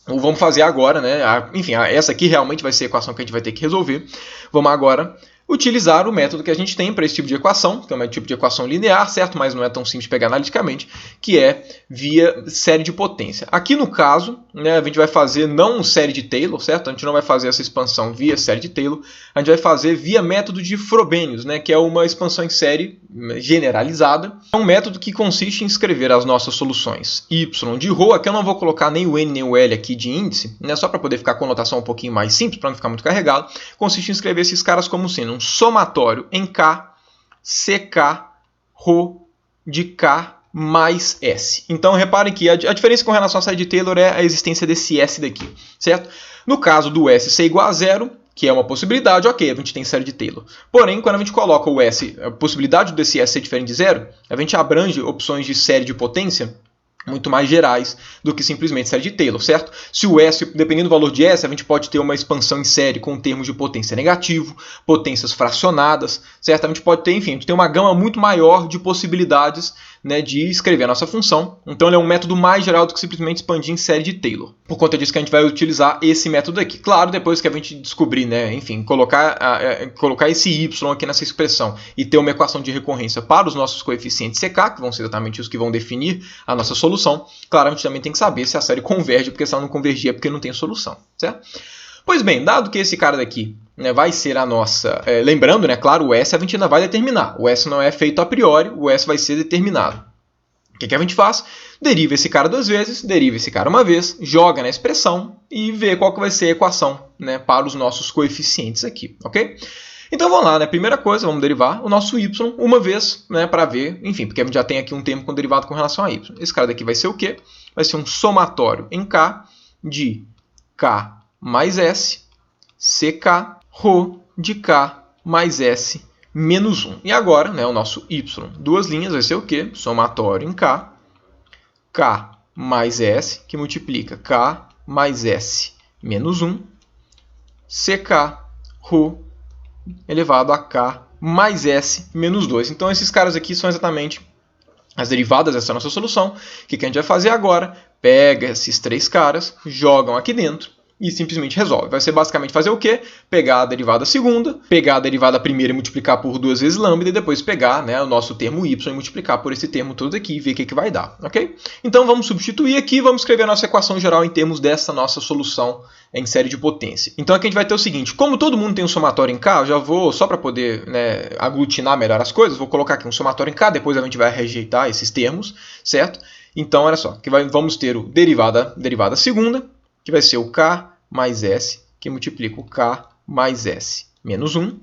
vamos fazer agora, né? Enfim, essa aqui realmente vai ser a equação que a gente vai ter que resolver. Vamos agora utilizar o método que a gente tem para esse tipo de equação, que é um tipo de equação linear, certo? Mas não é tão simples de pegar analiticamente, que é via série de potência. Aqui no caso, né, a gente vai fazer não série de Taylor, certo? A gente não vai fazer essa expansão via série de Taylor, a gente vai fazer via método de Frobenius, né, que é uma expansão em série generalizada. É um método que consiste em escrever as nossas soluções y de ρ. Aqui eu não vou colocar nem o n nem o l aqui de índice, né, só para poder ficar com a notação um pouquinho mais simples, para não ficar muito carregado. Consiste em escrever esses caras como sendo um somatório em K, CK, ρ de K mais S. Então, reparem que a diferença com relação à série de Taylor é a existência desse S daqui, certo? No caso do S ser igual a zero, que é uma possibilidade, ok, a gente tem série de Taylor. Porém, quando a gente coloca o S, a possibilidade desse S ser diferente de zero, a gente abrange opções de série de potência muito mais gerais do que simplesmente série de Taylor, certo? Se o S, dependendo do valor de S, a gente pode ter uma expansão em série com termos de potência negativo, potências fracionadas, certo? A gente pode ter, enfim, a gente tem uma gama muito maior de possibilidades, né, de escrever a nossa função. Então ele é um método mais geral do que simplesmente expandir em série de Taylor. Por conta disso que a gente vai utilizar esse método aqui. Claro, depois que a gente descobrir, né, enfim, colocar esse y aqui nessa expressão e ter uma equação de recorrência para os nossos coeficientes CK, que vão ser exatamente os que vão definir a nossa solução, claro, a gente também tem que saber se a série converge, porque se ela não convergir é porque não tem solução, certo? Pois bem, dado que esse cara daqui, né, vai ser a nossa... lembrando, né, claro, o S a gente ainda vai determinar. O S não é feito a priori, o S vai ser determinado. O que a gente faz? Deriva esse cara duas vezes, deriva esse cara uma vez, joga na expressão e vê qual que vai ser a equação, né, para os nossos coeficientes aqui, ok? Então vamos lá, né? Primeira coisa, vamos derivar o nosso y uma vez, né, para ver, enfim, porque a gente já tem aqui um termo com derivado com relação a y. Esse cara daqui vai ser o quê? Vai ser um somatório em K de K mais S, CK, ρ de K mais S menos 1. E agora, né, o nosso y, duas linhas, vai ser o quê? Somatório em K, K mais S, que multiplica K mais S menos 1, CK, ρ elevado a K mais S menos 2. Então, esses caras aqui são exatamente as derivadas dessa nossa solução. O que a gente vai fazer agora? Pega esses três caras, jogam aqui dentro e simplesmente resolve. Vai ser basicamente fazer o quê? Pegar a derivada segunda, pegar a derivada primeira e multiplicar por duas vezes lambda e depois pegar, né, o nosso termo y e multiplicar por esse termo todo aqui e ver o que vai dar, ok? Então vamos substituir aqui, vamos escrever a nossa equação geral em termos dessa nossa solução em série de potência. Então aqui a gente vai ter o seguinte, como todo mundo tem um somatório em K, eu já vou, só para poder, né, aglutinar melhor as coisas, vou colocar aqui um somatório em K, depois a gente vai rejeitar esses termos, certo? Então olha só, que vamos ter o derivada segunda, que vai ser o K mais S, que multiplica o K mais S menos 1,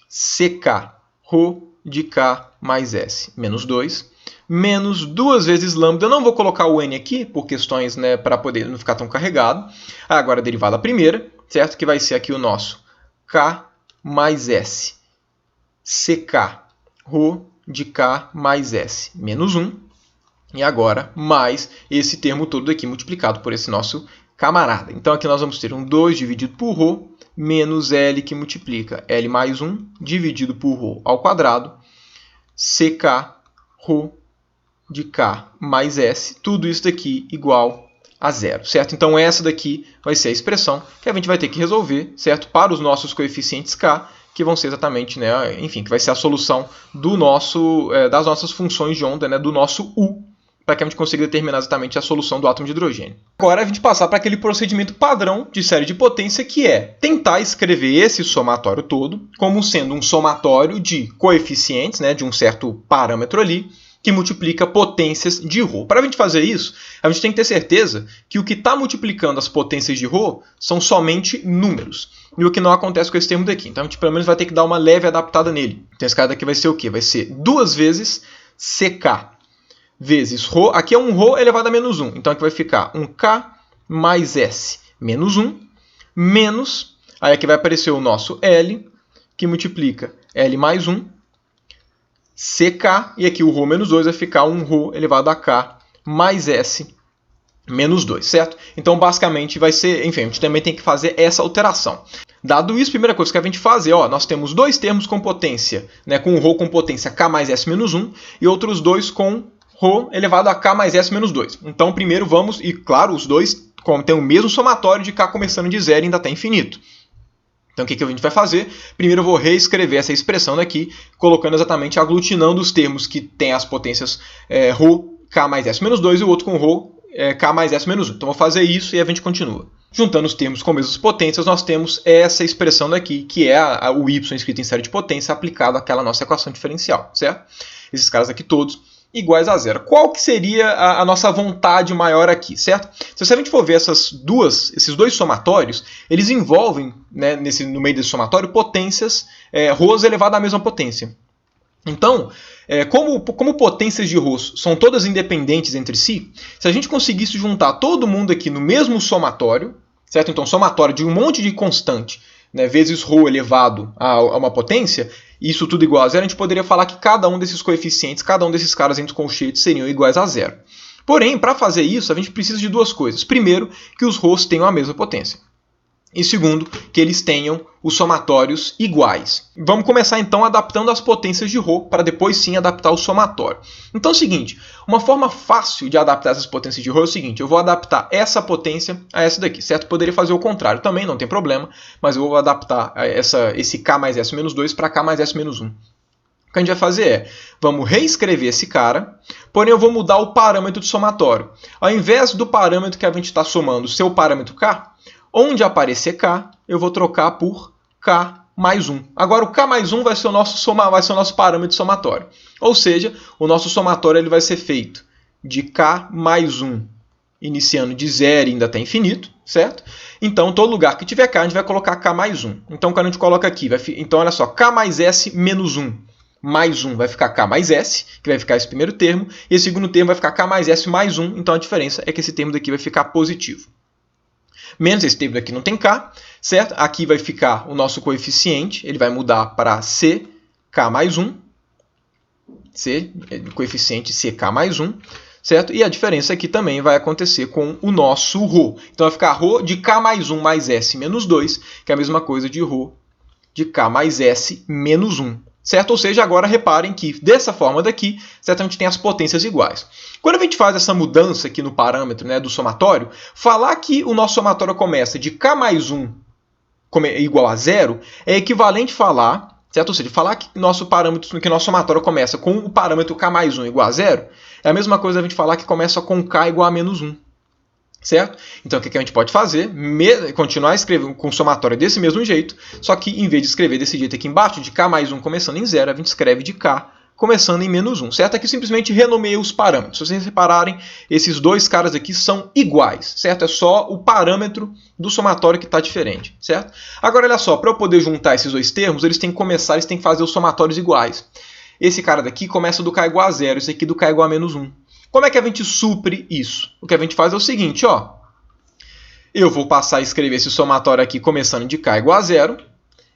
CK, ρ de K mais S menos 2, menos duas vezes lambda. Eu não vou colocar o n aqui, por questões, né, para poder não ficar tão carregado. Agora a derivada primeira, certo? Que vai ser aqui o nosso K mais S, CK, ρ de K mais S menos 1. E agora, mais esse termo todo aqui multiplicado por esse nosso camarada. Então aqui nós vamos ter um 2 dividido por ρ, menos L que multiplica L mais 1 dividido por ρ ao quadrado, CK, ρ de K mais S, tudo isso daqui igual a zero, certo? Então essa daqui vai ser a expressão que a gente vai ter que resolver, certo? Para os nossos coeficientes K, que vão ser exatamente, né, enfim, que vai ser a solução do nosso, das nossas funções de onda, né, do nosso U, para que a gente consiga determinar exatamente a solução do átomo de hidrogênio. Agora a gente passar para aquele procedimento padrão de série de potência, que é tentar escrever esse somatório todo como sendo um somatório de coeficientes, né, de um certo parâmetro ali, que multiplica potências de ρ. Para a gente fazer isso, a gente tem que ter certeza que o que está multiplicando as potências de ρ são somente números. E o que não acontece com esse termo daqui. Então a gente pelo menos vai ter que dar uma leve adaptada nele. Então esse cara daqui vai ser o quê? Vai ser duas vezes CK vezes ρ, aqui é um ρ elevado a menos 1, então aqui vai ficar um K mais S menos 1, menos, aí aqui vai aparecer o nosso L, que multiplica L mais 1, CK, e aqui o ρ menos 2 vai ficar um ρ elevado a K mais S menos 2, certo? Então basicamente vai ser, enfim, a gente também tem que fazer essa alteração. Dado isso, a primeira coisa que a gente fazer, nós temos dois termos com potência, né, com um ρ com potência K mais S menos 1, e outros dois com ρ elevado a K mais S menos 2. Então, primeiro vamos, e claro, os dois tem o mesmo somatório de k começando de 0 indo até infinito. Então o que a gente vai fazer? Primeiro eu vou reescrever essa expressão daqui, colocando exatamente, aglutinando os termos que tem as potências ρ, k mais s menos 2 e o outro com ρ, k mais s menos 1. Então vou fazer isso e a gente continua. Juntando os termos com mesmas potências, nós temos essa expressão daqui, que é o y escrito em série de potência aplicado àquela nossa equação diferencial, certo? Esses caras aqui todos iguais a zero. Qual que seria a nossa vontade maior aqui, certo? Se a gente for ver esses dois somatórios, eles envolvem, né, no meio desse somatório, potências ρs elevado à mesma potência. Então, como potências de ρs são todas independentes entre si, se a gente conseguisse juntar todo mundo aqui no mesmo somatório, certo? Então, somatório de um monte de constante, né, vezes ρ elevado a uma potência, isso tudo igual a zero, a gente poderia falar que cada um desses coeficientes, cada um desses caras entre colchetes seriam iguais a zero. Porém, para fazer isso, a gente precisa de duas coisas. Primeiro, que os ρs tenham a mesma potência. E segundo, que eles tenham os somatórios iguais. Vamos começar então adaptando as potências de ρ, para depois sim adaptar o somatório. Então é o seguinte, uma forma fácil de adaptar essas potências de ρ é o seguinte, eu vou adaptar essa potência a essa daqui, certo? Poderia fazer o contrário também, não tem problema, mas eu vou adaptar esse k mais s menos 2 para k mais s menos 1. O que a gente vai fazer vamos reescrever esse cara, porém eu vou mudar o parâmetro do somatório. Ao invés do parâmetro que a gente está somando, ser o parâmetro k, onde aparecer k, eu vou trocar por k mais 1. Agora o k mais 1 vai ser o nosso parâmetro somatório. Ou seja, o nosso somatório ele vai ser feito de k mais 1, iniciando de 0 e indo até infinito, certo? Então, todo lugar que tiver k, a gente vai colocar k mais 1. Então, quando a gente coloca aqui, então olha só, k mais s menos 1 mais 1 vai ficar k mais s, que vai ficar esse primeiro termo, e esse segundo termo vai ficar k mais s mais 1, então a diferença é que esse termo daqui vai ficar positivo. Menos esse termo daqui não tem k, certo? Aqui vai ficar o nosso coeficiente, ele vai mudar para ck mais 1, coeficiente ck mais 1, certo? E a diferença aqui também vai acontecer com o nosso ρ. Então vai ficar ρ de k mais 1 mais s menos 2, que é a mesma coisa de ρ de k mais s menos 1. Certo? Ou seja, agora reparem que dessa forma daqui, certo? A gente tem as potências iguais. Quando a gente faz essa mudança aqui no parâmetro, né, do somatório, falar que o nosso somatório começa de k mais 1 igual a zero é equivalente a falar, certo? Ou seja, falar que nosso somatório começa com o parâmetro k mais 1 igual a zero é a mesma coisa a gente falar que começa com k igual a menos 1. Certo? Então, o que a gente pode fazer? Continuar escrevendo com o somatório desse mesmo jeito, só que em vez de escrever desse jeito aqui embaixo, de k mais 1 começando em 0, a gente escreve de k começando em menos 1. Certo? Aqui simplesmente renomeia os parâmetros. Se vocês repararem, esses dois caras aqui são iguais. Certo? É só o parâmetro do somatório que está diferente. Certo? Agora, olha só, para eu poder juntar esses dois termos, eles têm que fazer os somatórios iguais. Esse cara daqui começa do k igual a 0, esse aqui do k igual a menos 1. Como é que a gente supre isso? O que a gente faz é o seguinte, ó. Eu vou passar a escrever esse somatório aqui começando de k igual a 0.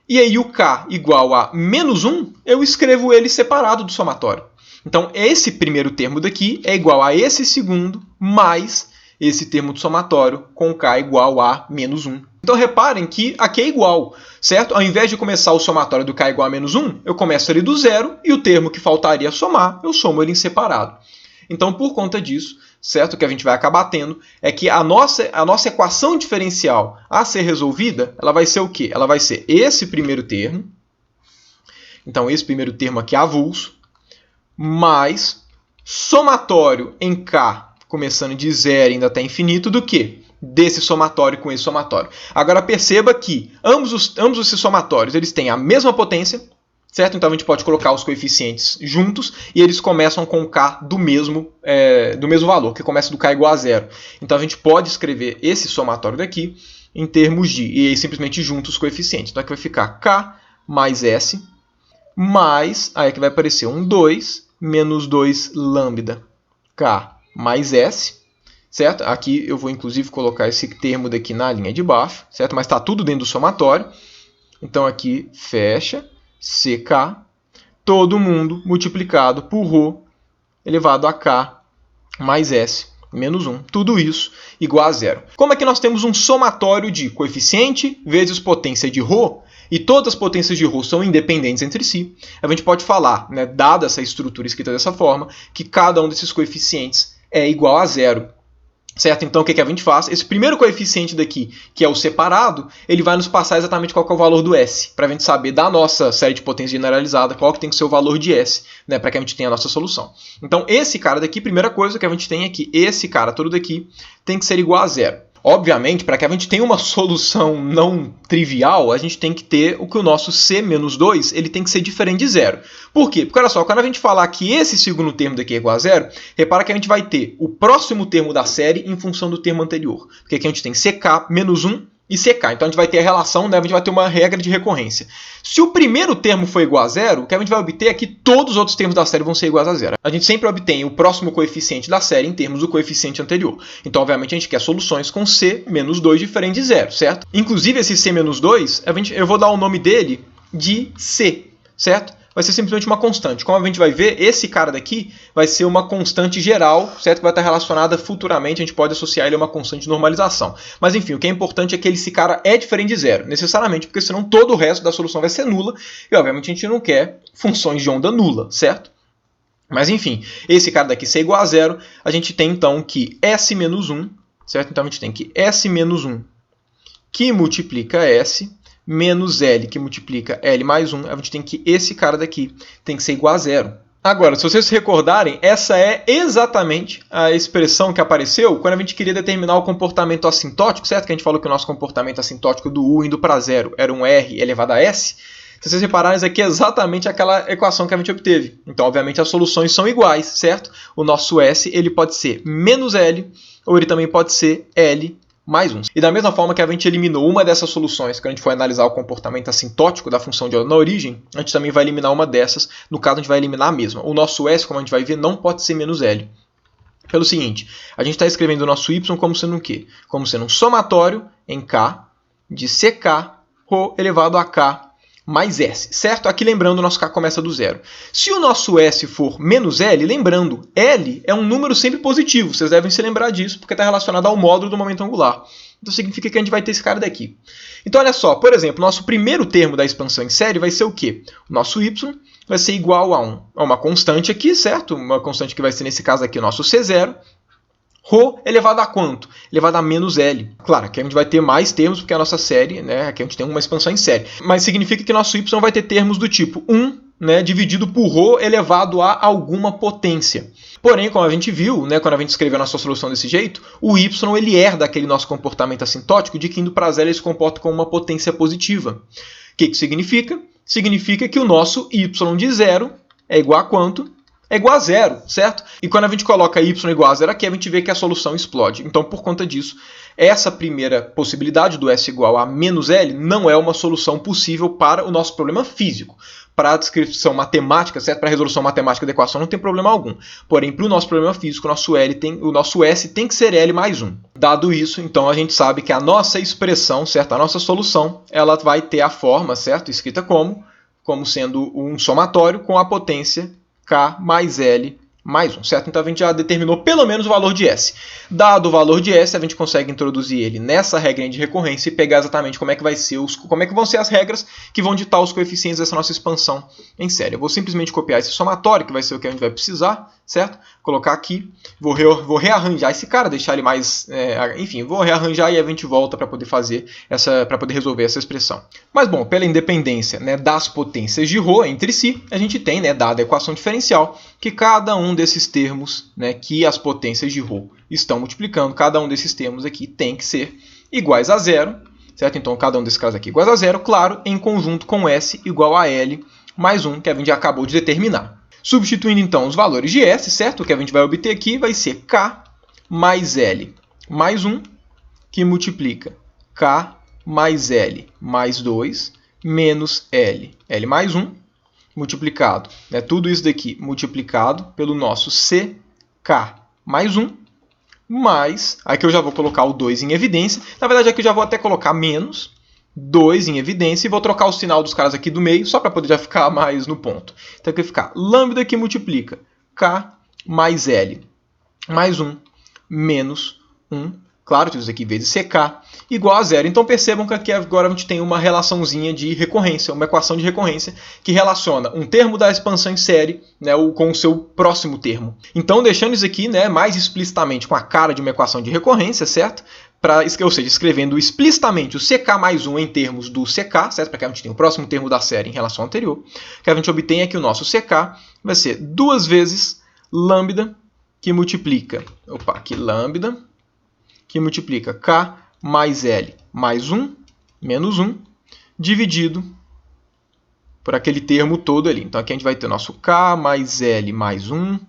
E aí o k igual a menos 1, eu escrevo ele separado do somatório. Então, esse primeiro termo daqui é igual a esse segundo mais esse termo do somatório com k igual a menos 1. Então, reparem que aqui é igual, certo? Ao invés de começar o somatório do k igual a menos 1, eu começo ele do zero e o termo que faltaria somar, eu somo ele em separado. Então, por conta disso, certo? O que a gente vai acabar tendo é que a nossa equação diferencial a ser resolvida, ela vai ser o quê? Ela vai ser esse primeiro termo, então esse primeiro termo aqui avulso, mais somatório em k, começando de 0 e indo até infinito, do que? Desse somatório com esse somatório. Agora perceba que ambos esses somatórios eles têm a mesma potência, certo? Então a gente pode colocar os coeficientes juntos e eles começam com k do mesmo valor, que começa do k igual a 0. Então a gente pode escrever esse somatório daqui em termos de, e aí simplesmente juntos os coeficientes. Então aqui vai ficar k mais s, mais, aí aqui vai aparecer um 2, menos 2 lambda k mais s, certo? Aqui eu vou inclusive colocar esse termo daqui na linha de baixo, certo? Mas está tudo dentro do somatório. Então aqui fecha, ck, todo mundo multiplicado por ρ elevado a k mais s menos 1. Tudo isso igual a 0. Como é que nós temos um somatório de coeficiente vezes potência de ρ, e todas as potências de ρ são independentes entre si, a gente pode falar, né, dada essa estrutura escrita dessa forma, que cada um desses coeficientes é igual a 0. Certo? Então, o que a gente faz? Esse primeiro coeficiente daqui, que é o separado, ele vai nos passar exatamente qual que é o valor do S, para a gente saber da nossa série de potência generalizada qual que tem que ser o valor de S, né, para que a gente tenha a nossa solução. Então, esse cara daqui, primeira coisa que a gente tem aqui, esse cara todo daqui tem que ser igual a zero. Obviamente, para que a gente tenha uma solução não trivial, a gente tem que ter o que o nosso C-2 ele tem que ser diferente de zero. Por quê? Porque olha só, quando a gente falar que esse segundo termo daqui é igual a zero, repara que a gente vai ter o próximo termo da série em função do termo anterior. Porque aqui a gente tem CK menos 1 e CK. Então a gente vai ter a relação, né? A gente vai ter uma regra de recorrência. Se o primeiro termo for igual a zero, o que a gente vai obter é que todos os outros termos da série vão ser iguais a zero. A gente sempre obtém o próximo coeficiente da série em termos do coeficiente anterior. Então, obviamente, a gente quer soluções com C menos 2 diferente de zero, certo? Inclusive, esse C menos 2, eu vou dar o nome dele de C, certo? Vai ser simplesmente uma constante. Como a gente vai ver, esse cara daqui vai ser uma constante geral, certo? Que vai estar relacionada futuramente, a gente pode associar ele a uma constante de normalização. Mas enfim, o que é importante é que esse cara é diferente de zero, necessariamente, porque senão todo o resto da solução vai ser nula, e obviamente a gente não quer funções de onda nula, certo? Mas enfim, esse cara daqui ser igual a zero, a gente tem então que S menos 1, certo? Então a gente tem que S menos 1 que multiplica S menos L, que multiplica L mais 1, a gente tem que esse cara daqui tem que ser igual a zero. Agora, se vocês se recordarem, essa é exatamente a expressão que apareceu quando a gente queria determinar o comportamento assintótico, certo? Que a gente falou que o nosso comportamento assintótico do U indo para zero era um R elevado a S. Se vocês repararem, isso aqui é exatamente aquela equação que a gente obteve. Então, obviamente, as soluções são iguais, certo? O nosso S ele pode ser menos L, ou ele também pode ser L mais 1. E da mesma forma que a gente eliminou uma dessas soluções, quando a gente for analisar o comportamento assintótico da função de onda na origem, a gente também vai eliminar uma dessas. No caso, a gente vai eliminar a mesma. O nosso S, como a gente vai ver, não pode ser menos L. Pelo seguinte, a gente está escrevendo o nosso Y como sendo o quê? Como sendo um somatório em K de CK ρ elevado a K mais S, certo? Aqui lembrando, o nosso K começa do zero. Se o nosso S for menos L, lembrando, L é um número sempre positivo, vocês devem se lembrar disso, porque está relacionado ao módulo do momento angular. Então significa que a gente vai ter esse cara daqui. Então olha só, por exemplo, nosso primeiro termo da expansão em série vai ser o quê? O nosso Y vai ser igual a uma constante aqui, certo? Uma constante que vai ser, nesse caso aqui, o nosso C0. Rho elevado a quanto? Elevado a menos L. Claro, aqui a gente vai ter mais termos, porque a nossa série, né, aqui a gente tem uma expansão em série. Mas significa que nosso Y vai ter termos do tipo 1, né, dividido por Rho elevado a alguma potência. Porém, como a gente viu, né, quando a gente escreveu a nossa solução desse jeito, o Y ele herda aquele nosso comportamento assintótico de que indo para zero ele se comporta como uma potência positiva. O que significa? Significa que o nosso Y de zero é igual a quanto? É igual a zero, certo? E quando a gente coloca y igual a zero aqui, a gente vê que a solução explode. Então, por conta disso, essa primeira possibilidade do S igual a menos L não é uma solução possível para o nosso problema físico. Para a descrição matemática, certo? Para a resolução matemática da equação não tem problema algum. Porém, para o nosso problema físico, o nosso S tem que ser L mais 1. Dado isso, então a gente sabe que a nossa expressão, certo? A nossa solução, ela vai ter a forma, certo? Escrita como sendo um somatório com a potência K mais L mais 1, certo? Então a gente já determinou pelo menos o valor de S. Dado o valor de S, a gente consegue introduzir ele nessa regra de recorrência e pegar exatamente como é que vão ser as regras que vão ditar os coeficientes dessa nossa expansão em série. Eu vou simplesmente copiar esse somatório, que vai ser o que a gente vai precisar, certo? Colocar aqui, vou rearranjar esse cara, deixar ele mais... enfim, vou rearranjar e a gente volta para poder resolver essa expressão. Mas bom, pela independência, né, das potências de Rho entre si, a gente tem, né, dada a equação diferencial, que cada um desses termos, né, que as potências de Rho estão multiplicando, cada um desses termos aqui tem que ser iguais a zero, certo? Então cada um desses casos aqui iguais a zero, claro, em conjunto com S igual a L mais 1, que a gente já acabou de determinar. Substituindo então os valores de S, certo? O que a gente vai obter aqui vai ser K mais L mais 1, que multiplica K mais L mais 2, menos L mais 1, multiplicado, né, tudo isso daqui multiplicado pelo nosso CK mais 1, mais, aqui eu já vou colocar o 2 em evidência, na verdade aqui eu já vou até colocar menos 2 em evidência e vou trocar o sinal dos caras aqui do meio, só para poder já ficar mais no ponto. Então aqui vai ficar lambda que multiplica K mais L mais 1 menos 1, claro, tudo isso aqui vezes CK, igual a zero. Então percebam que aqui agora a gente tem uma relaçãozinha de recorrência, uma equação de recorrência que relaciona um termo da expansão em série, né, com o seu próximo termo. Então deixando isso aqui, né, mais explicitamente com a cara de uma equação de recorrência, certo? Ou seja, escrevendo explicitamente o CK mais 1 em termos do CK, certo? Para que a gente tenha o próximo termo da série em relação ao anterior. O que a gente obtém é que o nosso CK vai ser 2 vezes lambda que multiplica, lambda que multiplica K mais L mais 1, menos 1, dividido por aquele termo todo ali. Então aqui a gente vai ter o nosso K mais L mais 1,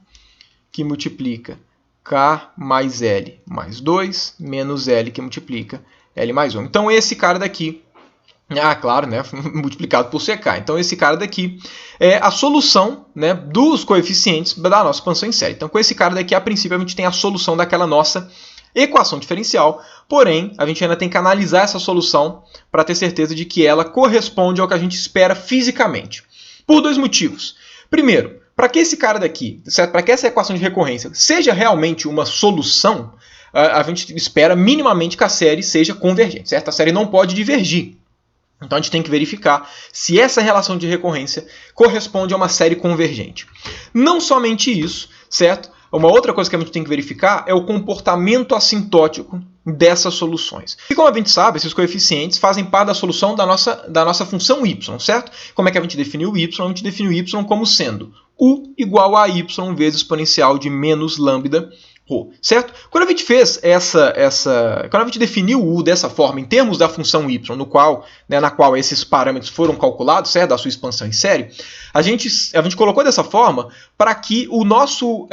que multiplica K mais L mais 2, menos L que multiplica L mais 1. Então esse cara daqui, claro, né, multiplicado por CK. Então esse cara daqui é a solução, né, dos coeficientes da nossa expansão em série. Então com esse cara daqui, a princípio, a gente tem a solução daquela nossa equação diferencial, porém, a gente ainda tem que analisar essa solução para ter certeza de que ela corresponde ao que a gente espera fisicamente. Por 2 motivos. Primeiro, para que esse cara daqui, certo? Para que essa equação de recorrência seja realmente uma solução, a gente espera minimamente que a série seja convergente, certo? A série não pode divergir. Então a gente tem que verificar se essa relação de recorrência corresponde a uma série convergente. Não somente isso, certo? Uma outra coisa que a gente tem que verificar é o comportamento assintótico dessas soluções. E como a gente sabe, esses coeficientes fazem parte da solução da nossa função y, certo? Como é que a gente definiu o y? A gente definiu y como sendo u igual a y vezes exponencial de menos lambda ρ, certo? Quando a gente fez quando a gente definiu o u dessa forma em termos da função y, na qual esses parâmetros foram calculados, certo? Da sua expansão em série, a gente colocou dessa forma para que o nosso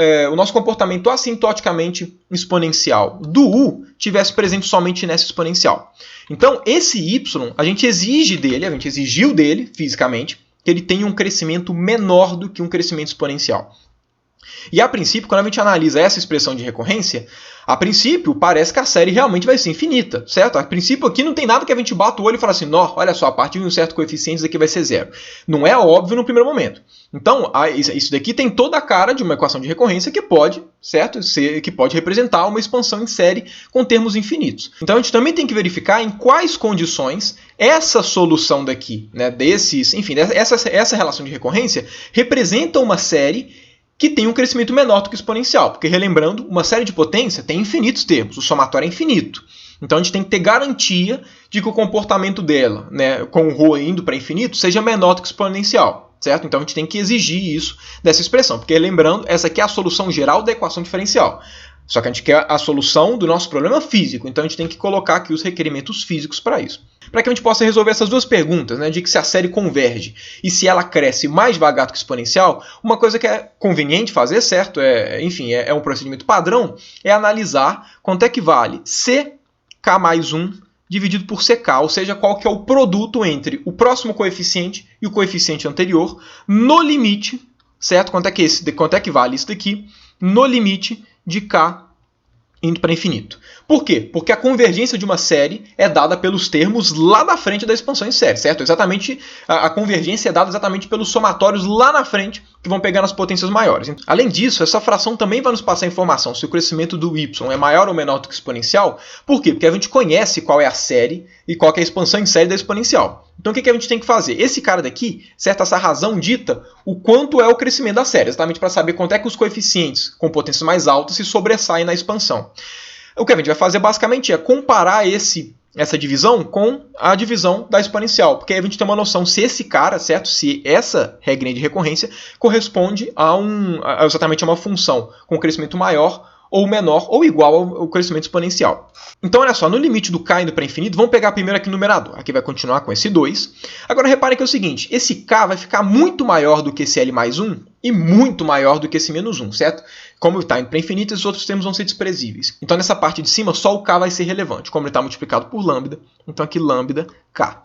comportamento assintoticamente exponencial do u tivesse presente somente nessa exponencial. Então, esse y, a gente exigiu dele fisicamente, que ele tenha um crescimento menor do que um crescimento exponencial. E a princípio, quando a gente analisa essa expressão de recorrência, a princípio parece que a série realmente vai ser infinita, certo? A princípio aqui não tem nada que a gente bata o olho e fala assim, olha só, a partir de um certo coeficiente isso aqui vai ser zero. Não é óbvio no primeiro momento. Então, isso daqui tem toda a cara de uma equação de recorrência que pode, certo? Que pode representar uma expansão em série com termos infinitos. Então a gente também tem que verificar em quais condições essa solução daqui, né, essa relação de recorrência representa uma série que tem um crescimento menor do que exponencial. Porque, relembrando, uma série de potência tem infinitos termos, o somatório é infinito. Então a gente tem que ter garantia de que o comportamento dela, né, com o ρ indo para infinito, seja menor do que exponencial, certo? Então a gente tem que exigir isso dessa expressão. Porque, lembrando, essa aqui é a solução geral da equação diferencial. Só que a gente quer a solução do nosso problema físico, então a gente tem que colocar aqui os requerimentos físicos para isso. Para que a gente possa resolver essas duas perguntas, né, de que se a série converge e se ela cresce mais devagar do que exponencial, uma coisa que é conveniente fazer, certo? É um procedimento padrão, é analisar quanto é que vale CK mais 1 dividido por CK, ou seja, qual que é o produto entre o próximo coeficiente e o coeficiente anterior, no limite, certo? Quanto é que vale isso daqui, no limite de K indo para infinito. Por quê? Porque a convergência de uma série é dada pelos termos lá na frente da expansão em série, certo? A convergência é dada exatamente pelos somatórios lá na frente que vão pegar nas potências maiores. Além disso, essa fração também vai nos passar informação se o crescimento do y é maior ou menor do que exponencial. Por quê? Porque a gente conhece qual é a série e qual é a expansão em série da exponencial. Então o que a gente tem que fazer? Esse cara daqui, certo? Essa razão dita o quanto é o crescimento da série, exatamente para saber quanto é que os coeficientes com potências mais altas se sobressaem na expansão. O que a gente vai fazer basicamente é comparar essa divisão com a divisão da exponencial, porque aí a gente tem uma noção se esse cara, certo? Se essa regrinha de recorrência corresponde exatamente a uma função com crescimento maior ou menor ou igual ao crescimento exponencial. Então, olha só, no limite do k indo para infinito, vamos pegar primeiro aqui o numerador. Aqui vai continuar com esse 2. Agora, reparem que é o seguinte, esse k vai ficar muito maior do que esse l mais 1 e muito maior do que esse menos 1, certo? Como está indo para infinito, esses outros termos vão ser desprezíveis. Então, nessa parte de cima, só o k vai ser relevante. Como ele está multiplicado por lambda, então aqui lambda k.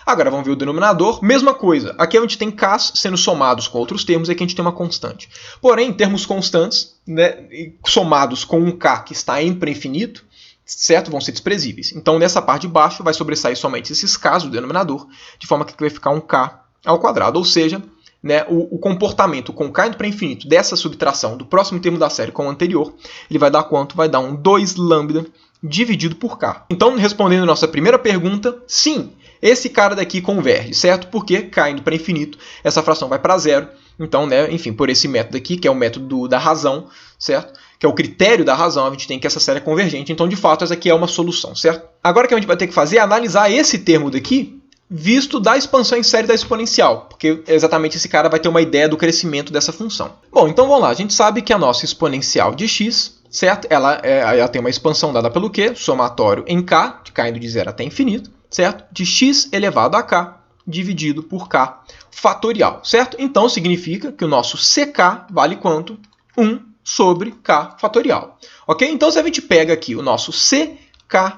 Agora vamos ver o denominador, mesma coisa. Aqui a gente tem k's sendo somados com outros termos e aqui a gente tem uma constante. Porém, termos constantes, né, somados com um k que está indo para infinito, certo? Vão ser desprezíveis. Então, nessa parte de baixo, vai sobressair somente esses k's do denominador, de forma que vai ficar um k ao quadrado. Ou seja, né, o comportamento com k indo para infinito dessa subtração do próximo termo da série com o anterior, ele vai dar quanto? Vai dar um 2 lambda dividido por k. Então, respondendo a nossa primeira pergunta, sim, esse cara daqui converge, certo? Porque k indo para infinito, essa fração vai para zero. Então, né, enfim, por esse método aqui, que é o método da razão, certo? Que é o critério da razão, a gente tem que essa série é convergente. Então, de fato, essa aqui é uma solução, certo? Agora o que a gente vai ter que fazer é analisar esse termo daqui visto da expansão em série da exponencial, porque exatamente esse cara vai ter uma ideia do crescimento dessa função. Bom, então vamos lá. A gente sabe que a nossa exponencial de x, certo? Ela tem uma expansão dada pelo quê? Somatório em k, de k indo de 0 até infinito, certo? De x elevado a k dividido por k fatorial, certo? Então significa que o nosso ck vale quanto? 1 sobre k fatorial. Ok? Então se a gente pega aqui o nosso ck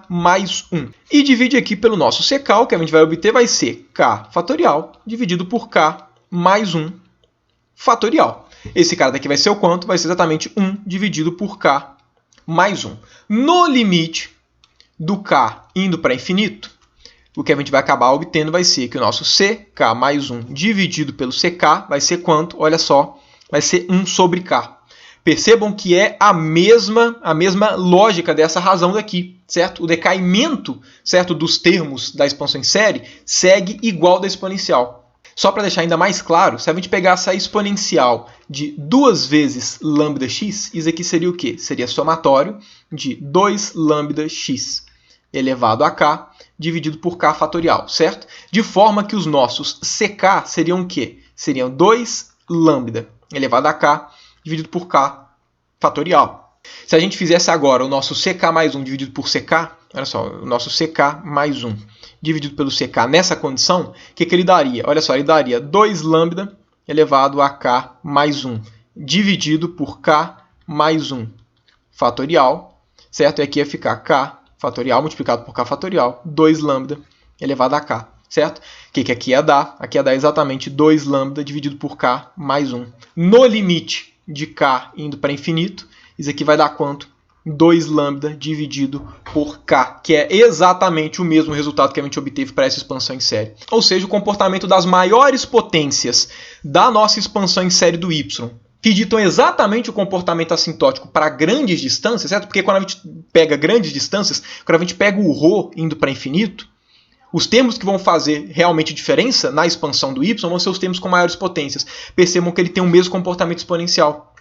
mais 1 e divide aqui pelo nosso ck, o que a gente vai obter vai ser k fatorial dividido por k mais 1 fatorial. Esse cara daqui vai ser o quanto? Vai ser exatamente 1 dividido por k mais 1. No limite do k indo para infinito, o que a gente vai acabar obtendo vai ser que o nosso ck mais 1 dividido pelo ck vai ser quanto? Olha só, vai ser 1 sobre k. Percebam que é a mesma lógica dessa razão daqui, certo? O decaimento, certo, dos termos da expansão em série segue igual da exponencial. Só para deixar ainda mais claro, se a gente pegar essa exponencial de 2 vezes lambda(x), isso aqui seria o quê? Seria somatório de 2 lambda(x) elevado a k dividido por k fatorial, certo? De forma que os nossos ck seriam o quê? Seriam 2 lambda elevado a k dividido por k fatorial. Se a gente fizesse agora o nosso ck mais 1 dividido por ck, olha só, o nosso ck mais 1 dividido pelo ck nessa condição, o que ele daria? Olha só, ele daria 2 lambda elevado a k mais 1 dividido por k mais 1 fatorial, certo? E aqui ia ficar k fatorial multiplicado por k fatorial, 2 lambda elevado a k, certo? O que aqui ia dar? Aqui ia dar exatamente 2 lambda dividido por k mais 1. No limite de k indo para infinito, isso aqui vai dar quanto? 2 lambda dividido por k, que é exatamente o mesmo resultado que a gente obteve para essa expansão em série. Ou seja, o comportamento das maiores potências da nossa expansão em série do y, que ditam exatamente o comportamento assintótico para grandes distâncias, certo? Porque quando a gente pega grandes distâncias, quando a gente pega o ρ indo para infinito, os termos que vão fazer realmente diferença na expansão do y vão ser os termos com maiores potências. Percebam que ele tem o mesmo comportamento exponencial.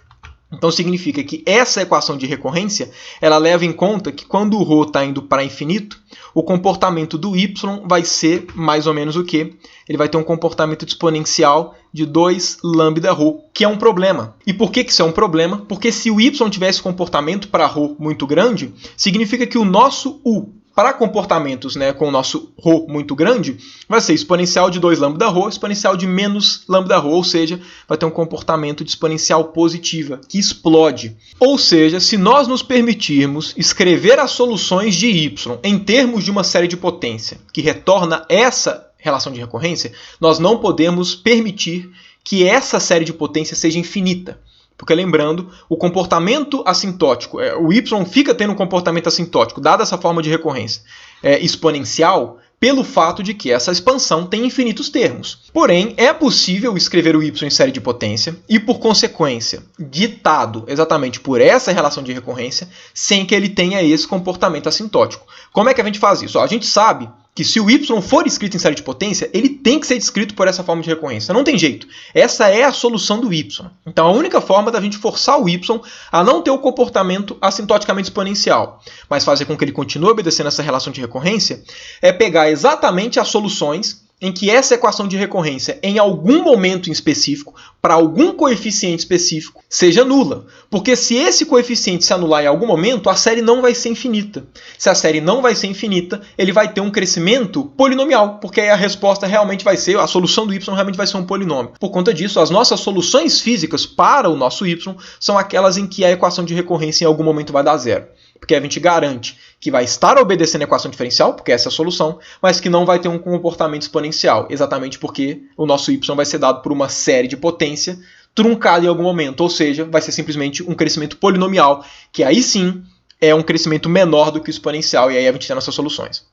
Então significa que essa equação de recorrência, ela leva em conta que quando o ρ está indo para infinito, o comportamento do y vai ser mais ou menos o quê? Ele vai ter um comportamento exponencial de 2 lambda ρ, que é um problema. E por que isso é um problema? Porque se o y tivesse comportamento para ρ muito grande, significa que o nosso u para comportamentos, né, com o nosso ρ muito grande, vai ser exponencial de 2 lambda ρ, exponencial de menos lambda ρ, ou seja, vai ter um comportamento de exponencial positiva, que explode. Ou seja, se nós nos permitirmos escrever as soluções de y em termos de uma série de potência que retorna essa relação de recorrência, nós não podemos permitir que essa série de potência seja infinita. Porque, lembrando, o comportamento assintótico, o y fica tendo um comportamento assintótico, dada essa forma de recorrência exponencial, pelo fato de que essa expansão tem infinitos termos. Porém, é possível escrever o y em série de potência e, por consequência, ditado exatamente por essa relação de recorrência, sem que ele tenha esse comportamento assintótico. Como é que a gente faz isso? A gente sabe que se o y for escrito em série de potência, ele tem que ser descrito por essa forma de recorrência. Não tem jeito. Essa é a solução do y. Então, a única forma da gente forçar o y a não ter o comportamento assintoticamente exponencial, mas fazer com que ele continue obedecendo essa relação de recorrência, é pegar exatamente as soluções em que essa equação de recorrência, em algum momento em específico, para algum coeficiente específico, seja nula. Porque se esse coeficiente se anular em algum momento, a série não vai ser infinita. Se a série não vai ser infinita, ele vai ter um crescimento polinomial, porque aí a resposta realmente vai ser, a solução do y realmente vai ser um polinômio. Por conta disso, as nossas soluções físicas para o nosso y são aquelas em que a equação de recorrência em algum momento vai dar zero. Porque a gente garante que vai estar obedecendo a equação diferencial, porque essa é a solução, mas que não vai ter um comportamento exponencial, exatamente porque o nosso y vai ser dado por uma série de potência truncada em algum momento, ou seja, vai ser simplesmente um crescimento polinomial, que aí sim é um crescimento menor do que o exponencial, e aí a gente tem nossas soluções.